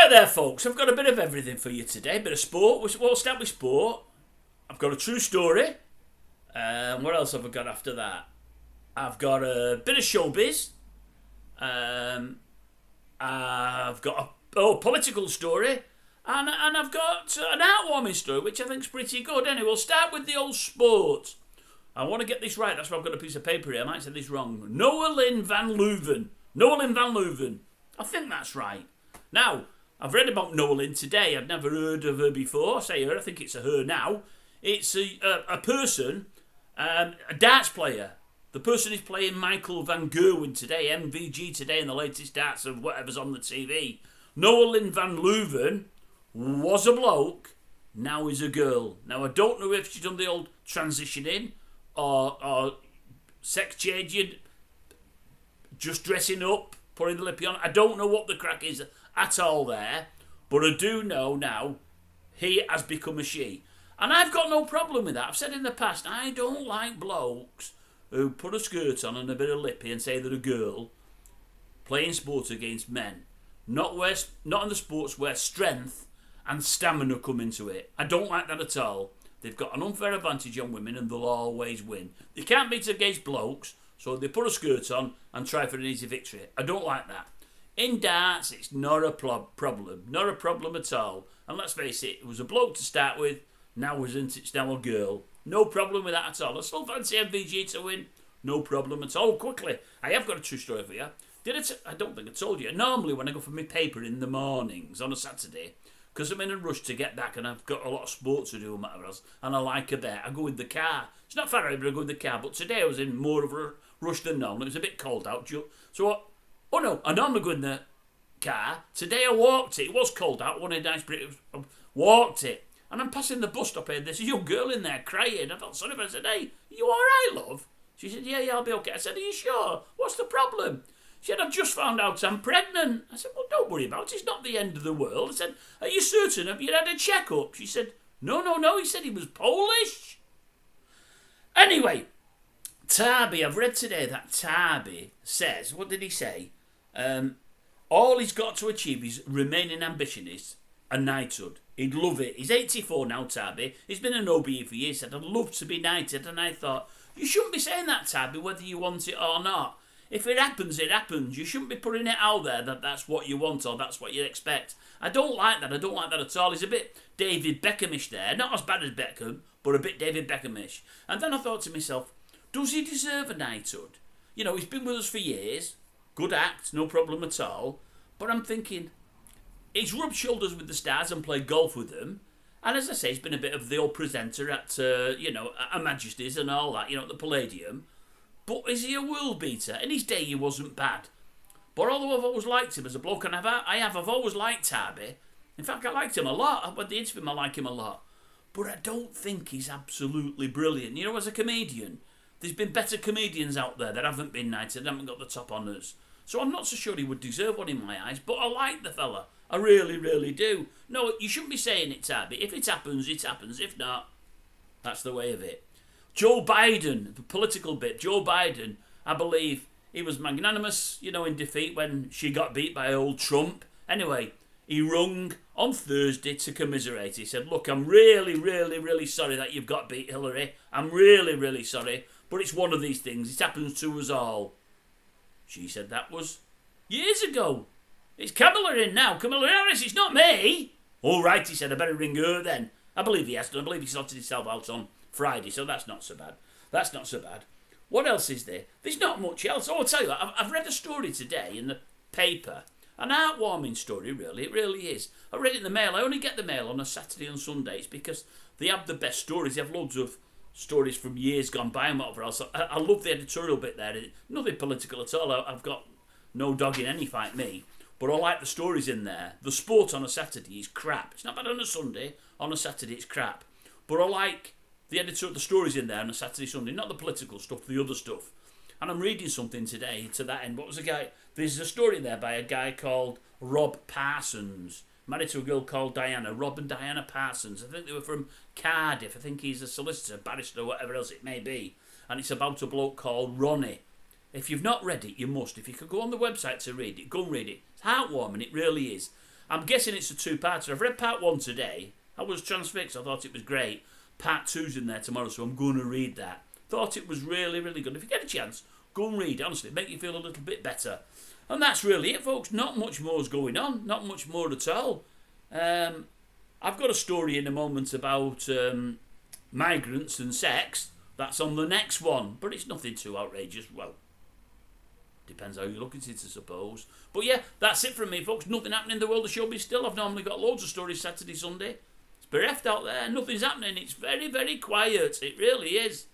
Right there, folks. I've got a bit of everything for you today. A bit of sport. We'll start with sport. I've got a true story. What else have I got after that? I've got a bit of showbiz. I've got a political story. And I've got an heartwarming story, which I think's pretty good. Anyway, we'll start with the old sport. I want to get this right. That's why I've got a piece of paper here. I might say this wrong. Noah Lynn van Leuven. I think that's right. Now, I've read about Noah Lynn today. I've never heard of her before. I say her, I think it's a her now. It's a person, a darts player. The person is playing Michael van Gerwen today, MVG today in the latest darts of whatever's on the TV. Noah Lynn van Leuven was a bloke, now is a girl. Now, I don't know if she's done the old transitioning or sex changing, just dressing up, putting the lippy on. I don't know what the crack is at all there, but I do know now he has become a she. And I've got no problem with that. I've said in the past, I don't like blokes who put a skirt on and a bit of lippy and say they're a girl playing sports against men. Not in the sports where strength and stamina come into it. I don't like that at all. They've got an unfair advantage on women and they'll always win. They can't beat against blokes, so they put a skirt on and try for an easy victory. I don't like that. In darts, it's not a problem. Not a problem at all. And let's face it was a bloke to start with, now isn't it? It's now a girl. No problem with that at all. I still fancy MVG to win. No problem at all. Quickly, I have got a true story for you. I don't think I told you. Normally, when I go for my paper in the mornings on a Saturday, because I'm in a rush to get back and I've got a lot of sports to do and whatever else, and I like a bit, I go in the car. It's not far away, but I go in the car. But today I was in more of a rush than normal. It was a bit cold out. So, I normally go in the car. Today I walked it. It was cold out. One of the nice British walked it. And I'm passing the bus stop here. There's a young girl in there crying. I felt sorry for her. I said, "Hey, are you all right, love?" She said, "Yeah, I'll be okay." I said, "Are you sure? What's the problem?" She said, "I've just found out I'm pregnant." I said, "Well, don't worry about it. It's not the end of the world." I said, "Are you certain? Have you had a check-up?" She said, No. He said he was Polish. Anyway, Tarby, I've read today that Tarby says, what did he say? All he's got to achieve, his remaining ambition is a knighthood. He'd love it. He's 84 now, Tarby. He's been an OBE for years. He said, "I'd love to be knighted." And I thought, you shouldn't be saying that, Tarby, whether you want it or not. If it happens, it happens. You shouldn't be putting it out there that that's what you want or that's what you expect. I don't like that. I don't like that at all. He's a bit David Beckhamish there. Not as bad as Beckham, but a bit David Beckhamish. And then I thought to myself, does he deserve a knighthood? You know, he's been with us for years. Good act, no problem at all. But I'm thinking, he's rubbed shoulders with the stars and played golf with them. And as I say, he's been a bit of the old presenter at, at Majesty's and all that, at the Palladium. But is he a world beater? In his day, he wasn't bad. But although I've always liked him as a bloke, and I've always liked Tarby. In fact, I liked him a lot. When the interview him, I like him a lot. But I don't think he's absolutely brilliant. As a comedian, there's been better comedians out there that haven't been knighted, haven't got the top honours. So I'm not so sure he would deserve one in my eyes, but I like the fella. I really, really do. No, you shouldn't be saying it, Tarby. If it happens, it happens. If not, that's the way of it. Joe Biden, the political bit. Joe Biden, I believe he was magnanimous, in defeat when she got beat by old Trump. Anyway, he rung on Thursday to commiserate. He said, "Look, I'm really, really, really sorry that you've got beat, Hillary. I'm really, really sorry. But it's one of these things. It happens to us all." She said that was years ago. It's Kamala in now. Kamala Harris, it's not me. All right, he said, I better ring her then. I believe he has done. I believe he sorted himself out on Friday, so that's not so bad. That's not so bad. What else is there? There's not much else. Oh, I'll tell you what, I've read a story today in the paper. An heartwarming story, really. It really is. I read it in the mail. I only get the mail on a Saturday and Sundays because they have the best stories. They have loads of stories from years gone by and whatever else. I love the editorial bit there. Nothing political at all. I've got no dog in any fight, me. But I like the stories in there. The sport on a Saturday is crap. It's not bad on a Sunday. On a Saturday, it's crap. But I like the stories in there on a Saturday, Sunday. Not the political stuff, the other stuff. And I'm reading something today to that end. What was a guy? There's a story there by a guy called Rob Parsons, married to a girl called Diana. Rob and Diana Parsons. I think they were from Cardiff. I think he's a solicitor, barrister, whatever else it may be. And it's about a bloke called Ronnie. If you've not read it, you must. If you could go on the website to read it, go and read it. It's heartwarming, it really is. I'm guessing it's a two-parter. I've read part 1 today. I was transfixed. I thought it was great. Part 2's in there tomorrow, so I'm going to read that. Thought it was really, really good. If you get a chance, go and read it. Honestly, make you feel a little bit better. And that's really it, folks. Not much more is going on. Not much more at all. I've got a story in a moment about migrants and sex. That's on the next one. But it's nothing too outrageous. Well, depends how you look at it, I suppose. But yeah, that's it from me, folks. Nothing happening in the world of showbiz still. I've normally got loads of stories Saturday, Sunday. It's bereft out there. Nothing's happening. It's very, very quiet. It really is.